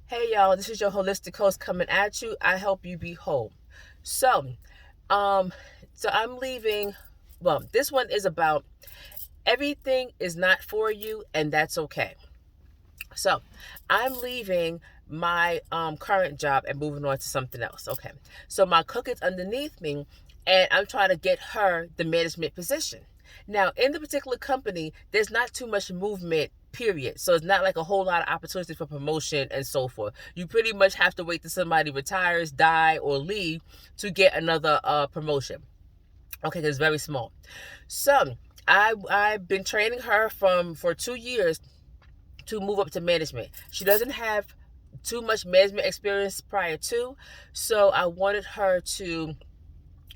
Hey y'all, this is your holistic host coming at you. I help you be whole. So, um, so I'm leaving. Well, this one is about everything is not for you, and that's okay. So, I'm leaving my current job and moving on to something else. Okay. So my cook is underneath me, and I'm trying to get her the management position. Now, in the particular company, there's not too much movement, period. So it's not like a whole lot of opportunity for promotion and so forth. You pretty much have to wait till somebody retires, die, or leave to get another promotion. Okay, because it's very small. So I've been training her for 2 years to move up to management. She doesn't have too much management experience prior to, so I wanted her to,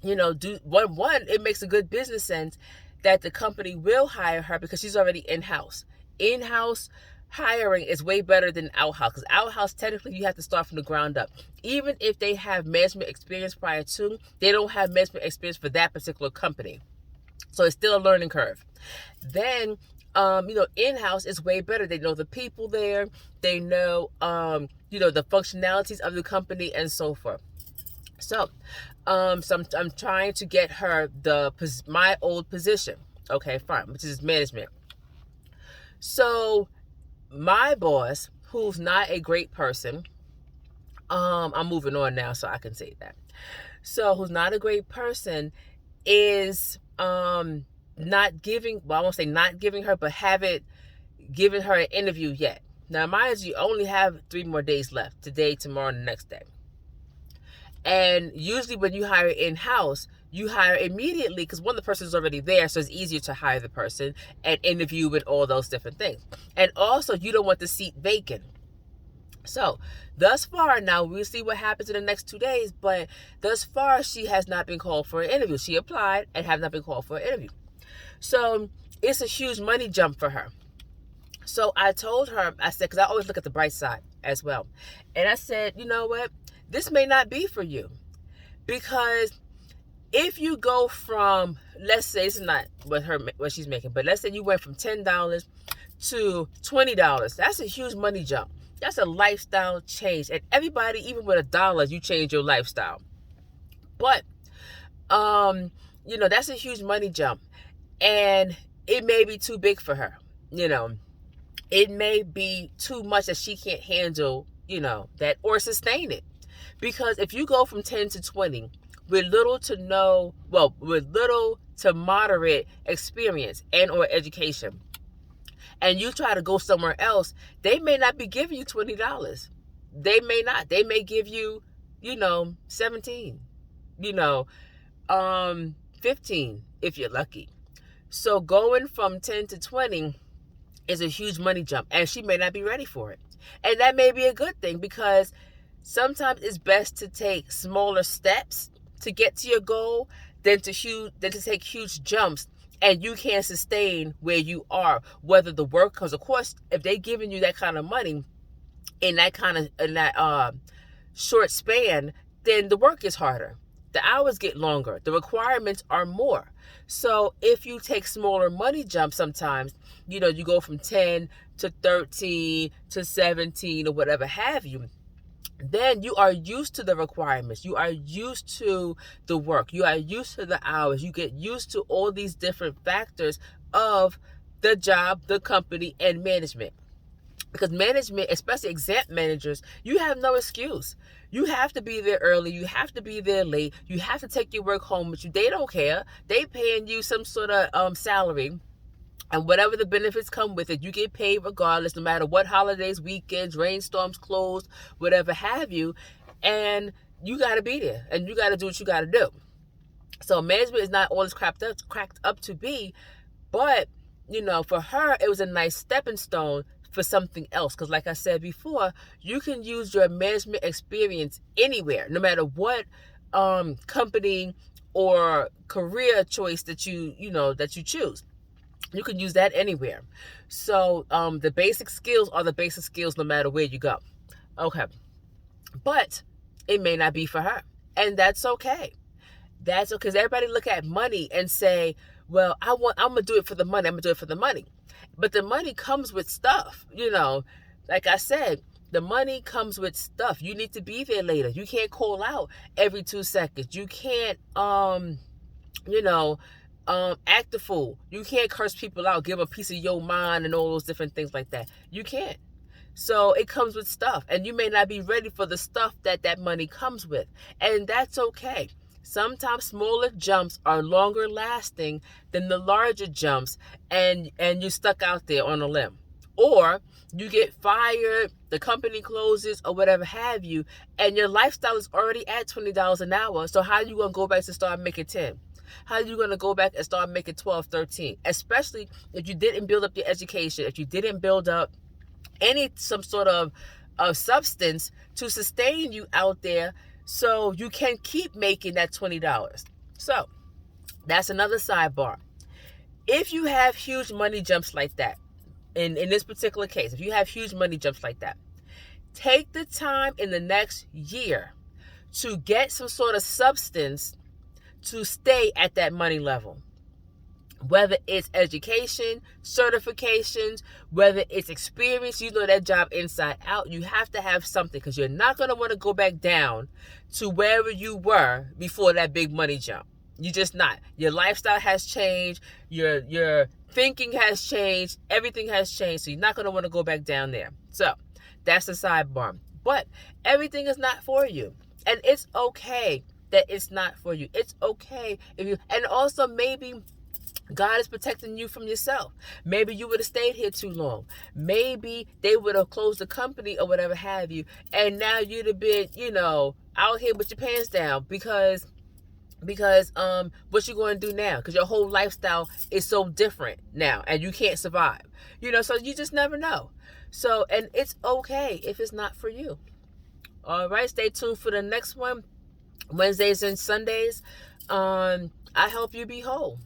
do one. It makes a good business sense that the company will hire her because she's already in-house. In-house hiring is way better than outhouse, because outhouse technically you have to start from the ground up. Even if they have management experience prior to, they don't have management experience for that particular company. So it's still a learning curve. Then, in-house is way better. They know the people there. They know, the functionalities of the company and so forth. So, I'm trying to get her my old position. Okay, fine, which is management. So, my boss, who's not a great person, I'm moving on now, so I can say that. So, who's not a great person, is not giving, well, I won't say not giving her, but haven't given her an interview yet. Now, mind you, only have 3 more days left: today, tomorrow, and the next day. And usually when you hire in-house, you hire immediately because one of the person is already there, so it's easier to hire the person and interview with all those different things. And also, you don't want the seat vacant. So, thus far, now we'll see what happens in the next 2 days, but thus far, she has not been called for an interview. She applied and have not been called for an interview. So, it's a huge money jump for her. So, I told her, I said, because I always look at the bright side as well. And I said, you know what? This may not be for you. Because if you go from, let's say, it's not what she's making, but let's say you went from $10 to $20, that's a huge money jump. That's a lifestyle change. And everybody, even with $1, you change your lifestyle. But, that's a huge money jump. And it may be too big for her. It may be too much that she can't handle, that or sustain it. Because if you go from 10 to 20 with little to moderate experience and or education, and you try to go somewhere else, they may not be giving you $20. They may not. They may give you, 17, 15 if you're lucky. So going from 10 to 20 is a huge money jump, and she may not be ready for it. And that may be a good thing, because sometimes it's best to take smaller steps to get to your goal than to take huge jumps and you can't sustain where you are, whether the work, because of course if they giving you that kind of money in that short span, then the work is harder, the hours get longer, the requirements are more. So if you take smaller money jumps, sometimes you go from 10 to 13 to 17 or whatever have you, then you are used to the requirements. You are used to the work. You are used to the hours. You get used to all these different factors of the job, the company, and management. Because management, especially exempt managers, you have no excuse. You have to be there early. You have to be there late. You have to take your work home with you. They don't care. They paying you some sort of salary. And whatever the benefits come with it, you get paid regardless, no matter what holidays, weekends, rainstorms, closed, whatever have you. And you got to be there. And you got to do what you got to do. So management is not all it's cracked up to be. But, for her, it was a nice stepping stone for something else. Because like I said before, you can use your management experience anywhere, no matter what company or career choice that you choose. You can use that anywhere. So the basic skills are the basic skills no matter where you go. Okay. But it may not be for her. And that's okay. That's okay. Because everybody look at money and say, well, I'm going to do it for the money. I'm going to do it for the money. But the money comes with stuff. Like I said, The money comes with stuff. You need to be there later. You can't call out every 2 seconds. You can't you know, act a fool. You can't curse people out, give a piece of your mind and all those different things like that. You can't. So it comes with stuff, and you may not be ready for the stuff that money comes with, and that's okay. Sometimes smaller jumps are longer lasting than the larger jumps, and you're stuck out there on a limb, or you get fired, the company closes, or whatever have you, and your lifestyle is already at $20 an hour. So how are you gonna go back to start making 10? How are you going to go back and start making 12, 13? Especially if you didn't build up your education, if you didn't build up some sort of substance to sustain you out there so you can keep making that $20. So that's another sidebar. If you have huge money jumps like that, in this particular case, if you have huge money jumps like that, take the time in the next year to get some sort of substance to stay at that money level. Whether it's education, certifications, whether it's experience, you know that job inside out. You have to have something, because you're not going to want to go back down to wherever you were before that big money jump. You're just not. Your lifestyle has changed. Your thinking has changed. Everything has changed. So you're not going to want to go back down there. So that's the sidebar. But everything is not for you. And it's okay that it's not for you. It's okay if you, and also maybe God is protecting you from yourself. Maybe you would have stayed here too long. Maybe they would have closed the company or whatever have you, and now you'd have been, out here with your pants down because what you going to do now? Because your whole lifestyle is so different now, and you can't survive. So you just never know. So, and it's okay if it's not for you. All right, stay tuned for the next one. Wednesdays and Sundays, I help you be whole.